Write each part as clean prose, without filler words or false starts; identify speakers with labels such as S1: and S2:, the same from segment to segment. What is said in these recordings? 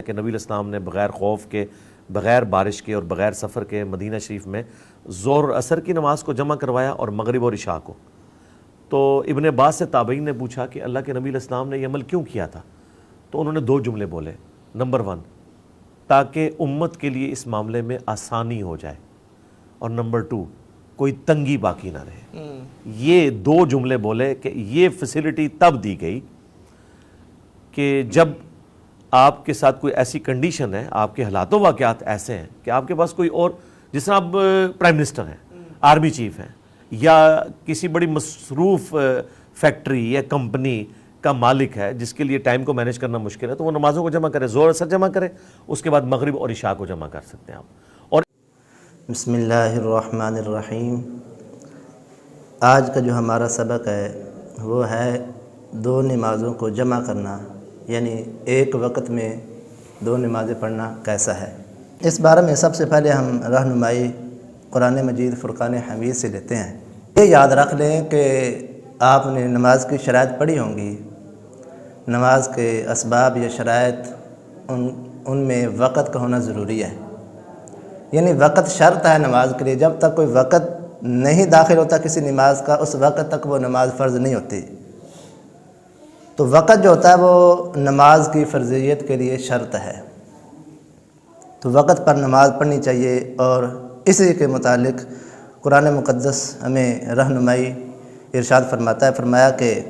S1: کہ نبی علیہ السلام نے بغیر خوف کے، بغیر بارش کے اور بغیر سفر کے مدینہ شریف میں ظہر اور عصر کی نماز کو جمع کروایا اور مغرب اور عشاء کو۔ تو ابن عباس سے تابعین نے پوچھا کہ اللہ کے نبی علیہ السلام نے یہ عمل کیوں کیا تھا؟ تو انہوں نے 2 جملے بولے۔ نمبر 1، تاکہ امت کے لیے اس معاملے میں آسانی ہو جائے، اور نمبر 2، کوئی تنگی باقی نہ رہے۔ یہ 2 جملے بولے کہ یہ فیسلٹی تب دی گئی کہ جب آپ کے ساتھ کوئی ایسی کنڈیشن ہے، آپ کے حالات و واقعات ایسے ہیں کہ آپ کے پاس کوئی اور، جس طرح آپ پرائم منسٹر ہیں، آرمی چیف ہیں، یا کسی بڑی مصروف فیکٹری یا کمپنی کا مالک ہے جس کے لیے ٹائم کو مینیج کرنا مشکل ہے، تو وہ نمازوں کو جمع کرے، ظہر عصر جمع کرے، اس کے بعد مغرب اور عشاء کو جمع کر سکتے ہیں آپ۔ اور
S2: بسم اللہ الرحمن الرحیم۔ آج کا جو ہمارا سبق ہے وہ ہے 2 نمازوں کو جمع کرنا، یعنی ایک وقت میں 2 نمازیں پڑھنا کیسا ہے۔ اس بارے میں سب سے پہلے ہم رہنمائی قرآن مجید فرقان حمید سے لیتے ہیں۔ یہ یاد رکھ لیں کہ آپ نے نماز کی شرائط پڑھی ہوں گی، نماز کے اسباب یا شرائط، ان میں وقت کا ہونا ضروری ہے، یعنی وقت شرط ہے نماز کے لیے۔ جب تک کوئی وقت نہیں داخل ہوتا کسی نماز کا، اس وقت تک وہ نماز فرض نہیں ہوتی۔ تو وقت جو ہوتا ہے وہ نماز کی فرضیت کے لیے شرط ہے، تو وقت پر نماز پڑھنی چاہیے۔ اور اسی کے متعلق قرآن مقدس ہمیں رہنمائی ارشاد فرماتا ہے، فرمایا کہ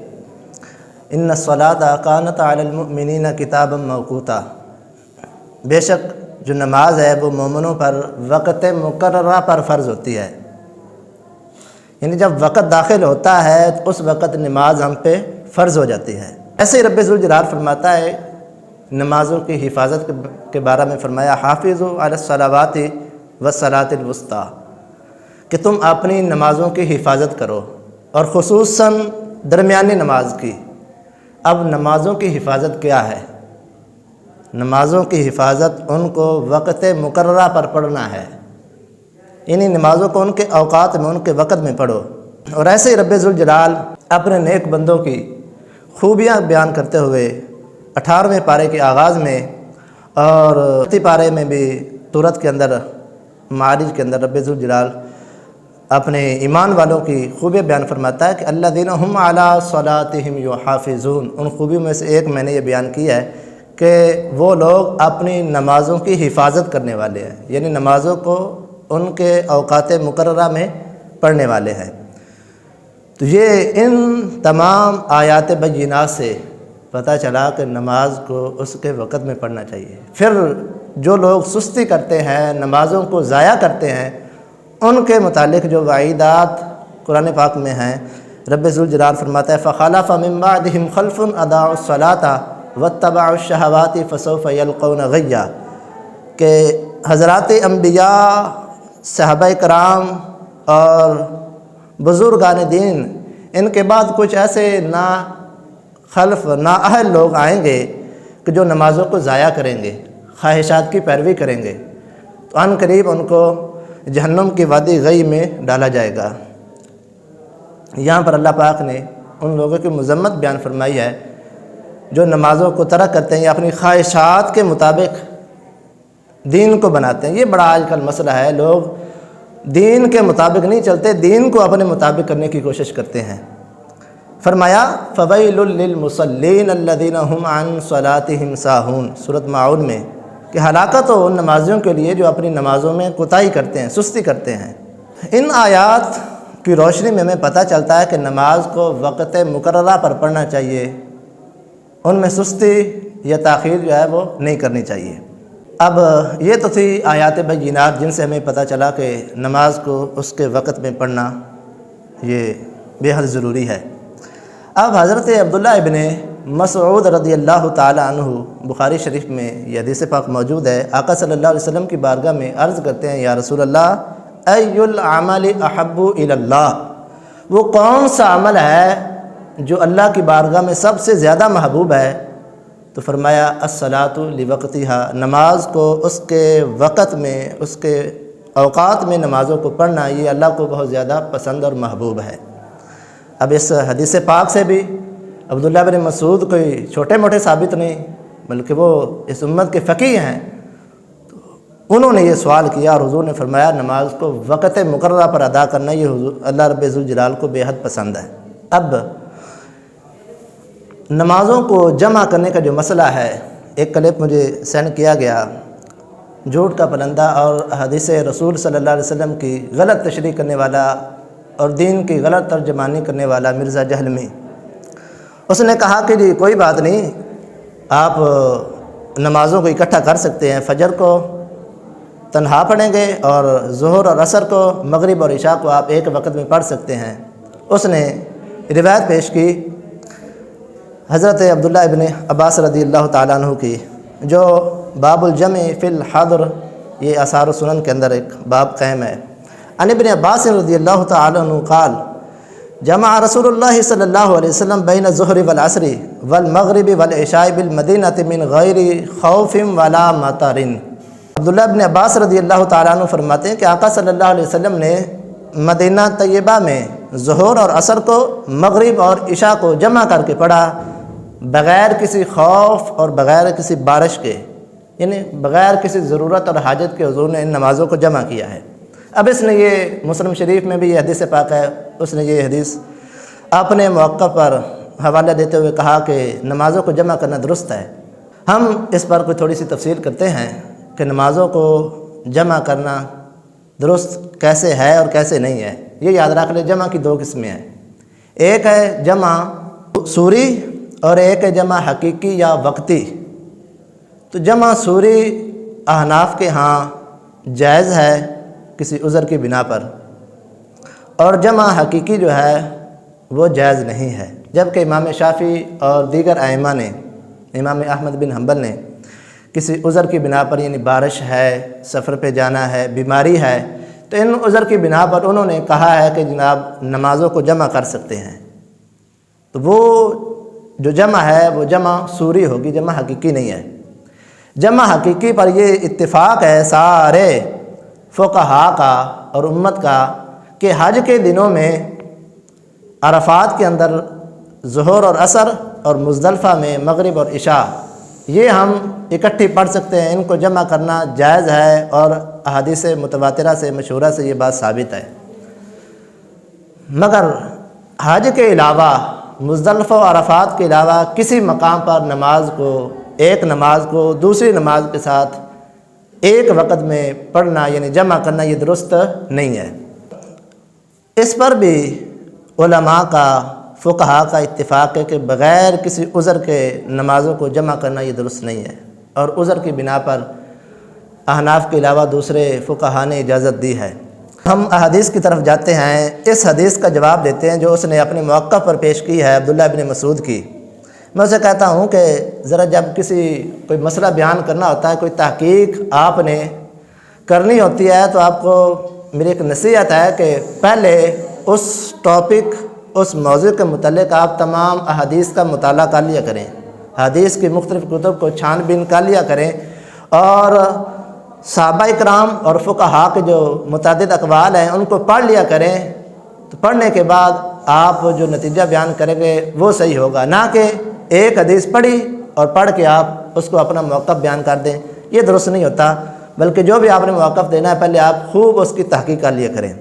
S2: ان الصلاۃ کانت علی المؤمنین کتابا موقوتا، بے شک جو نماز ہے وہ مومنوں پر وقت مقررہ پر فرض ہوتی ہے، یعنی جب وقت داخل ہوتا ہے تو اس وقت نماز ہم پہ فرض ہو جاتی ہے۔ ایسے ہی رب ذوالجلال فرماتا ہے نمازوں کی حفاظت کے بارے میں، فرمایا حافظوا علی الصلوات والصلاۃ الوسطی، کہ تم اپنی نمازوں کی حفاظت کرو، اور خصوصاً درمیانی نماز کی۔ اب نمازوں کی حفاظت کیا ہے؟ نمازوں کی حفاظت ان کو وقت مقررہ پر پڑھنا ہے، یعنی نمازوں کو ان کے اوقات میں، ان کے وقت میں پڑھو۔ اور ایسے ہی رب ذوالجلال اپنے نیک بندوں کی خوبیاں بیان کرتے ہوئے 18ویں پارے کے آغاز میں اور 30 پارے میں بھی سورت کے اندر، معارج کے اندر، رب ذوالجلال اپنے ایمان والوں کی خوبیاں بیان فرماتا ہے کہ الذین ھم علی صلاتہم یحافظون۔ ان خوبیوں میں سے ایک میں نے یہ بیان کی ہے کہ وہ لوگ اپنی نمازوں کی حفاظت کرنے والے ہیں، یعنی نمازوں کو ان کے اوقات مقررہ میں پڑھنے والے ہیں۔ تو یہ ان تمام آیات بینات سے پتہ چلا کہ نماز کو اس کے وقت میں پڑھنا چاہیے۔ پھر جو لوگ سستی کرتے ہیں، نمازوں کو ضائع کرتے ہیں، ان کے متعلق جو وعیدات قرآن پاک میں ہیں، رب ذوالجلال فرماتا ہے فخلف من بعدہم خلف اضاعوا الصلاۃ واتبعوا الشہوات فسوف یلقون غیا، کہ حضرات انبیاء، صحابہ کرام اور بزرگان دین، ان کے بعد کچھ ایسے نااہل لوگ آئیں گے کہ جو نمازوں کو ضائع کریں گے، خواہشات کی پیروی کریں گے، تو عن قریب ان کو جہنم کی وادی غی میں ڈالا جائے گا۔ یہاں پر اللہ پاک نے ان لوگوں کی مذمت بیان فرمائی ہے جو نمازوں کو ترک کرتے ہیں یا اپنی خواہشات کے مطابق دین کو بناتے ہیں۔ یہ بڑا آج کل مسئلہ ہے، لوگ دین کے مطابق نہیں چلتے، دین کو اپنے مطابق کرنے کی کوشش کرتے ہیں۔ فرمایا فویل للمصلین الذین ھم عن صلاتہم ساہون، سورۃ ماعون میں، کہ ہلاکت ہو ان نمازیوں کے لیے جو اپنی نمازوں میں کوتاہی کرتے ہیں، سستی کرتے ہیں۔ ان آیات کی روشنی میں ہمیں پتہ چلتا ہے کہ نماز کو وقت مقررہ پر پڑھنا چاہیے، ان میں سستی یا تاخیر جو ہے وہ نہیں کرنی چاہیے۔ اب یہ تو تھی آیات بینات جن سے ہمیں پتہ چلا کہ نماز کو اس کے وقت میں پڑھنا یہ بے حد ضروری ہے۔ اب حضرت عبداللہ ابن مسعود رضی اللہ تعالی عنہ، بخاری شریف میں یہ حدیث پاک موجود ہے، آقا صلی اللہ علیہ وسلم کی بارگاہ میں عرض کرتے ہیں یا رسول اللہ ای العمل احب الی اللہ، وہ کون سا عمل ہے جو اللہ کی بارگاہ میں سب سے زیادہ محبوب ہے؟ تو فرمایا الصلاۃ لوقتہا، نماز کو اس کے وقت میں، اس کے اوقات میں نمازوں کو پڑھنا یہ اللہ کو بہت زیادہ پسند اور محبوب ہے۔ اب اس حدیث پاک سے بھی عبداللہ بن مسعود کوئی چھوٹے موٹے ثابت نہیں، بلکہ وہ اس امت کے فقیہ ہیں، تو انہوں نے یہ سوال کیا اور حضور نے فرمایا نماز کو وقت مقررہ پر ادا کرنا یہ حضور اللہ رب ذوالجلال کو بے حد پسند ہے۔ اب نمازوں کو جمع کرنے کا جو مسئلہ ہے، ایک کلپ مجھے سینڈ کیا گیا، جھوٹ کا پلندہ اور حدیث رسول صلی اللہ علیہ وسلم کی غلط تشریح کرنے والا اور دین کی غلط ترجمانی کرنے والا مرزا جہلمی، اس نے کہا کہ جی کوئی بات نہیں، آپ نمازوں کو اکٹھا کر سکتے ہیں، فجر کو تنہا پڑھیں گے اور ظہر اور عصر کو، مغرب اور عشاء کو آپ ایک وقت میں پڑھ سکتے ہیں۔ اس نے روایت پیش کی حضرت عبداللہ ابن عباس رضی اللہ تعالیٰ عنہ کی، جو باب الجمع فی الحضر، یہ آثار و سنن کے اندر ایک باب قائم ہے۔ عن ابن عباس رضی اللہ تعالیٰ عنہ قال جمع رسول اللہ صلی اللہ علیہ وسلم بین الظہر والعصر والمغرب والعشاء بالمدینہ من غیر خوف ولا مطر۔ عبداللہ ابن عباس رضی اللہ تعالیٰ عنہ فرماتے ہیں کہ آقا صلی اللہ علیہ وسلم نے مدینہ طیبہ میں ظہر اور عصر کو، مغرب اور عشاء کو جمع کر کے پڑھا بغیر کسی خوف اور بغیر کسی بارش کے، یعنی بغیر کسی ضرورت اور حاجت کے حضور نے ان نمازوں کو جمع کیا ہے۔ اب اس نے یہ مسلم شریف میں بھی یہ حدیث پاک ہے، اس نے یہ حدیث اپنے موقع پر حوالہ دیتے ہوئے کہا کہ نمازوں کو جمع کرنا درست ہے۔ ہم اس پر کوئی تھوڑی سی تفصیل کرتے ہیں کہ نمازوں کو جمع کرنا درست کیسے ہے اور کیسے نہیں ہے۔ یہ یاد رکھ لیں، جمع کی دو قسمیں ہیں، ایک ہے جمع صوری اور ایک ہے جمع حقیقی یا وقتی۔ تو جمع صوری احناف کے ہاں جائز ہے کسی عذر کی بنا پر، اور جمع حقیقی جو ہے وہ جائز نہیں ہے، جبکہ امام شافعی اور دیگر ائمہ نے، امام احمد بن حنبل نے کسی عذر کی بنا پر، یعنی بارش ہے، سفر پہ جانا ہے، بیماری ہے، تو ان عذر کی بنا پر انہوں نے کہا ہے کہ جناب نمازوں کو جمع کر سکتے ہیں۔ تو وہ جو جمع ہے وہ جمع صوری ہوگی، جمع حقیقی نہیں ہے۔ جمع حقیقی پر یہ اتفاق ہے سارے فقہاء کا اور امت کا کہ حج کے دنوں میں عرفات کے اندر ظہر اور عصر اور مزدلفہ میں مغرب اور عشاء یہ ہم اکٹھی پڑھ سکتے ہیں، ان کو جمع کرنا جائز ہے، اور احادیث متواترہ سے مشہورہ سے یہ بات ثابت ہے۔ مگر حج کے علاوہ، مزدلفہ و عرفات کے علاوہ کسی مقام پر نماز کو، ایک نماز کو دوسری نماز کے ساتھ ایک وقت میں پڑھنا یعنی جمع کرنا یہ درست نہیں ہے۔ اس پر بھی علماء کا، فقہاء کا اتفاق ہے کہ بغیر کسی عذر کے نمازوں کو جمع کرنا یہ درست نہیں ہے، اور عذر کی بنا پر احناف کے علاوہ دوسرے فقہاء نے اجازت دی ہے۔ ہم احادیث کی طرف جاتے ہیں، اس حدیث کا جواب دیتے ہیں جو اس نے اپنے موقع پر پیش کی ہے، عبداللہ ابن مسعود کی۔ میں اسے کہتا ہوں کہ ذرا جب کوئی مسئلہ بیان کرنا ہوتا ہے، کوئی تحقیق آپ نے کرنی ہوتی ہے، تو آپ کو میری ایک نصیحت ہے کہ پہلے اس ٹاپک، اس موضوع کے متعلق آپ تمام احادیث کا مطالعہ کر لیا کریں، حدیث کی مختلف کتب کو چھان بین کر لیا کریں، اور صحابہ اکرام اور فقہاء کے جو متعدد اقوال ہیں ان کو پڑھ لیا کریں۔ تو پڑھنے کے بعد آپ جو نتیجہ بیان کریں گے وہ صحیح ہوگا، نہ کہ ایک حدیث پڑھی اور پڑھ کے آپ اس کو اپنا موقف بیان کر دیں، یہ درست نہیں ہوتا، بلکہ جو بھی آپ نے موقف دینا ہے پہلے آپ خوب اس کی تحقیق کر لیا کریں۔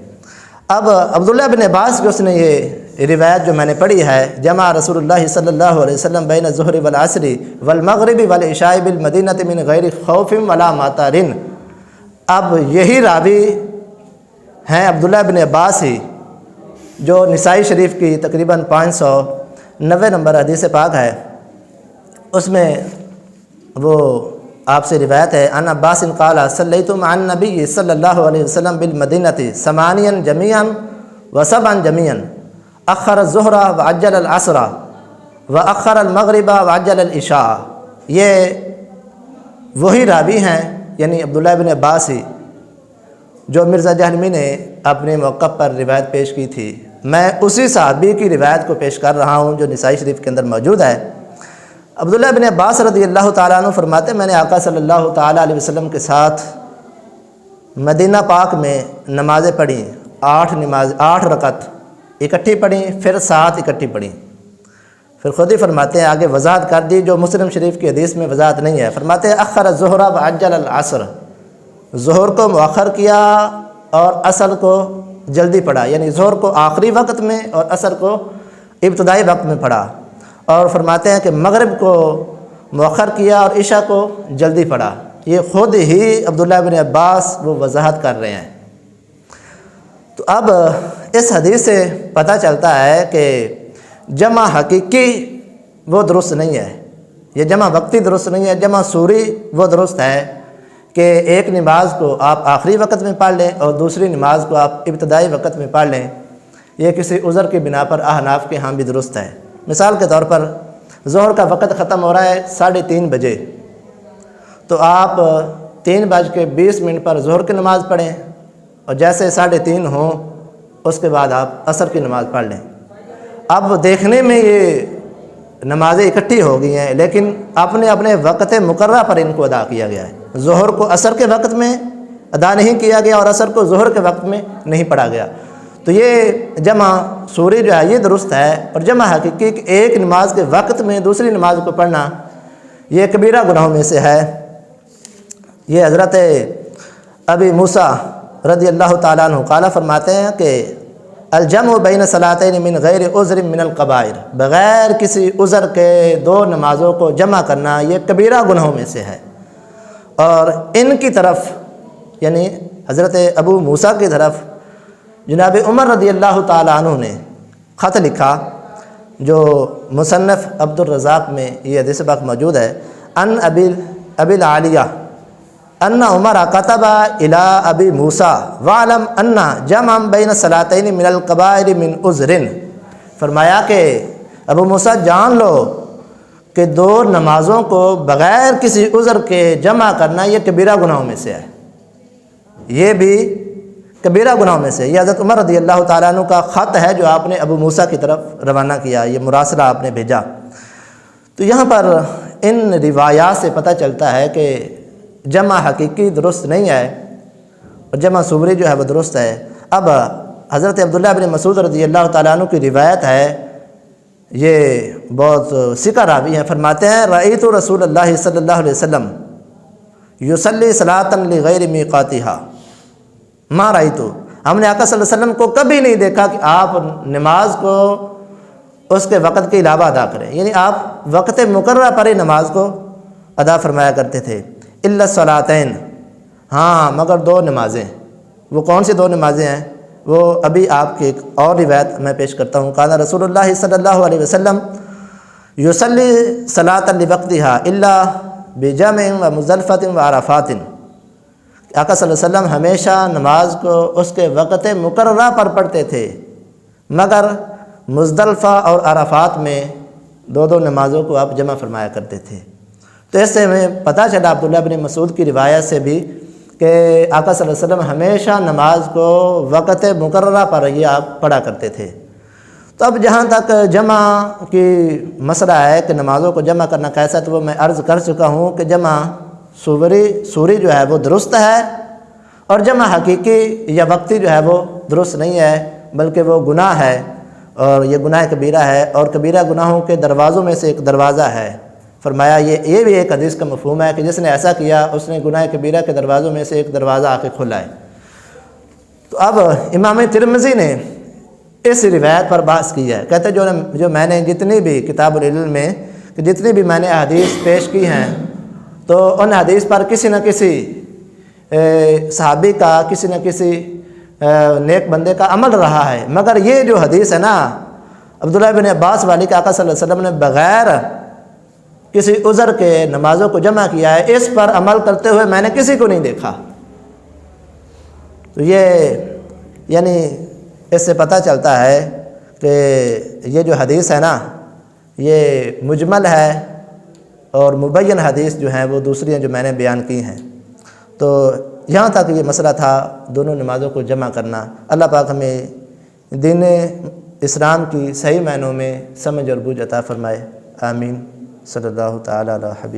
S2: اب عبداللہ بن عباس کی اس نے یہ روایت جو میں نے پڑھی ہے، جمع رسول اللہ صلی اللہ علیہ وسلم بین الظہر والعصر والمغرب والعشاء بالمدینہ من غیر خوف ولا مطر، اب یہی راوی ہیں عبداللہ بن عباس ہی جو نسائی شریف کی تقریباً 590 نمبر حدیث پاک ہے، اس میں وہ آپ سے روایت ہے، ان عباس قال صلیت مع النبی صلی اللہ علیہ وسلم بالمدینہ 8 جميعا و7 جميعا اخر الظہر وعجل العصر واخر المغرب وعجل العشاء۔ یہ وہی راوی ہیں، یعنی عبداللہ بن عباس ہی جو مرزا جہلمی نے اپنے موقع پر روایت پیش کی تھی۔ میں اسی صحابی کی روایت کو پیش کر رہا ہوں جو نسائی شریف کے اندر موجود ہے۔ عبداللہ بن عباس رضی اللہ تعالیٰ عنہ فرماتے میں نے آقا صلی اللہ تعالیٰ علیہ وسلم کے ساتھ مدینہ پاک میں نمازیں پڑھیں، 8 رکعت اکٹھی پڑھیں، پھر 7 اکٹھی پڑھیں۔ پھر خود ہی فرماتے ہیں، آگے وضاحت کر دی جو مسلم شریف کی حدیث میں وضاحت نہیں ہے، فرماتے ہیں اخر الظہر وعجل العصر، ظہر کو مؤخر کیا اور عصر کو جلدی پڑھا، یعنی ظہر کو آخری وقت میں اور عصر کو ابتدائی وقت میں پڑھا، اور فرماتے ہیں کہ مغرب کو مؤخر کیا اور عشاء کو جلدی پڑھا۔ یہ خود ہی عبداللہ بن عباس وہ وضاحت کر رہے ہیں۔ تو اب اس حدیث سے پتہ چلتا ہے کہ جمع حقیقی وہ درست نہیں ہے، یہ جمع وقتی درست نہیں ہے، جمع سوری وہ درست ہے کہ ایک نماز کو آپ آخری وقت میں پڑھ لیں اور دوسری نماز کو آپ ابتدائی وقت میں پڑھ لیں۔ یہ کسی عذر کی بنا پر احناف کے ہاں بھی درست ہے۔ مثال کے طور پر ظہر کا وقت ختم ہو رہا ہے 3:30 بجے، تو آپ 3:20 پر ظہر کی نماز پڑھیں اور جیسے 3:30 ہوں اس کے بعد آپ عصر کی نماز پڑھ لیں۔ اب دیکھنے میں یہ نمازیں اکٹھی ہو گئی ہیں، لیکن اپنے اپنے وقت مقررہ پر ان کو ادا کیا گیا ہے۔ ظہر کو عصر کے وقت میں ادا نہیں کیا گیا اور عصر کو ظہر کے وقت میں نہیں پڑھا گیا۔ تو یہ جمع سوری جو ہے یہ درست ہے، اور جمع حقیقی کہ ایک نماز کے وقت میں دوسری نماز کو پڑھنا یہ کبیرہ گناہوں میں سے ہے۔ یہ حضرت ابی موسیٰ رضی اللہ تعالیٰ عنہ قال فرماتے ہیں کہ الجمع بین صلاتین من غیر عذر من القبائر، بغیر کسی عذر کے دو نمازوں کو جمع کرنا یہ کبیرہ گناہوں میں سے ہے۔ اور ان کی طرف یعنی حضرت ابو موسیٰ کی طرف جناب عمر رضی اللہ تعالیٰ عنہ نے خط لکھا، جو مصنف عبد الرزاق میں یہ حدیث پاک موجود ہے، ان ابی العالیہ ان عمر کتب الی ابی موسیٰ وعلم ان جمع بین صلاتین من القبائر من عذر، فرمایا کہ ابو موسیٰ جان لو کہ دو نمازوں کو بغیر کسی عذر کے جمع کرنا یہ کبیرہ گناہوں میں سے ہے، یہ بھی کبیرہ گناہوں میں سے۔ یہ حضرت عمر رضی اللہ تعالیٰ عنہ کا خط ہے جو آپ نے ابو موسیٰ کی طرف روانہ کیا، یہ مراسلہ آپ نے بھیجا۔ تو یہاں پر ان روایات سے پتہ چلتا ہے کہ جمع حقیقی درست نہیں ہے اور جمع صوری جو ہے وہ درست ہے۔ اب حضرت عبداللہ بن مسعود رضی اللہ تعالیٰ عنہ کی روایت ہے، یہ بہت ثقہ راوی ہیں، فرماتے ہیں رأیت رسول اللہ صلی اللہ علیہ وسلم یصلی صلاۃ لغیر میقاتہا ما رأیت، ہم نے آقا صلی اللہ علیہ وسلم کو کبھی نہیں دیکھا کہ آپ نماز کو اس کے وقت کے علاوہ ادا کریں، یعنی آپ وقت مقررہ پر ہی نماز کو ادا فرمایا کرتے تھے۔ الا الصلاتین، ہاں مگر دو نمازیں، وہ کون سی دو نمازیں ہیں؟ وہ ابھی آپ کی ایک اور روایت میں پیش کرتا ہوں، کان رسول اللہ صلی اللہ علیہ وسلم یصلی صلاۃ لوقتہا الا بجمع و مزدلفۃ و عرفات، آقا صلی اللہ علیہ وسلم ہمیشہ نماز کو اس کے وقت مقررہ پر پڑھتے تھے، مگر مزدلفہ اور عرفات میں دو نمازوں کو آپ جمع فرمایا کرتے تھے۔ تو اس سے ہمیں پتہ چلا عبداللہ بن مسعود کی روایت سے بھی کہ آقا صلی اللہ علیہ وسلم ہمیشہ نماز کو وقت مقررہ پر ہی آپ پڑھا کرتے تھے۔ تو اب جہاں تک جمع کی مسئلہ ہے کہ نمازوں کو جمع کرنا کیسا، تو وہ میں عرض کر چکا ہوں کہ جمع سوری جو ہے وہ درست ہے، اور جمع حقیقی یا وقتی جو ہے وہ درست نہیں ہے، بلکہ وہ گناہ ہے، اور یہ گناہ کبیرہ ہے، اور کبیرہ گناہوں کے دروازوں میں سے ایک دروازہ ہے۔ فرمایا یہ بھی ایک حدیث کا مفہوم ہے کہ جس نے ایسا کیا اس نے گناہ کبیرہ کے دروازوں میں سے ایک دروازہ آ کے کھلا ہے۔ تو اب امام ترمذی نے اس روایت پر بحث کی ہے، کہتے جو میں نے جتنی بھی کتاب العلم میں جتنی بھی میں نے حدیث پیش کی ہیں، تو ان حدیث پر کسی نہ کسی صحابی کا، کسی نہ کسی نیک بندے کا عمل رہا ہے، مگر یہ جو حدیث ہے نا عبداللہ بن عباس والی کہ آقا صلی اللہ علیہ وسلم نے بغیر کسی عذر کے نمازوں کو جمع کیا ہے، اس پر عمل کرتے ہوئے میں نے کسی کو نہیں دیکھا۔ تو یہ یعنی اس سے پتہ چلتا ہے کہ یہ جو حدیث ہے نا یہ مجمل ہے، اور مبین حدیث جو ہیں وہ دوسری ہیں جو میں نے بیان کی ہیں۔ تو یہاں تک یہ مسئلہ تھا دونوں نمازوں کو جمع کرنا۔ اللہ پاک ہمیں دین اسلام کی صحیح معنوں میں سمجھ اور بوجھ عطا فرمائے، آمین۔ صلی اللہ تعالیٰ علی حبیب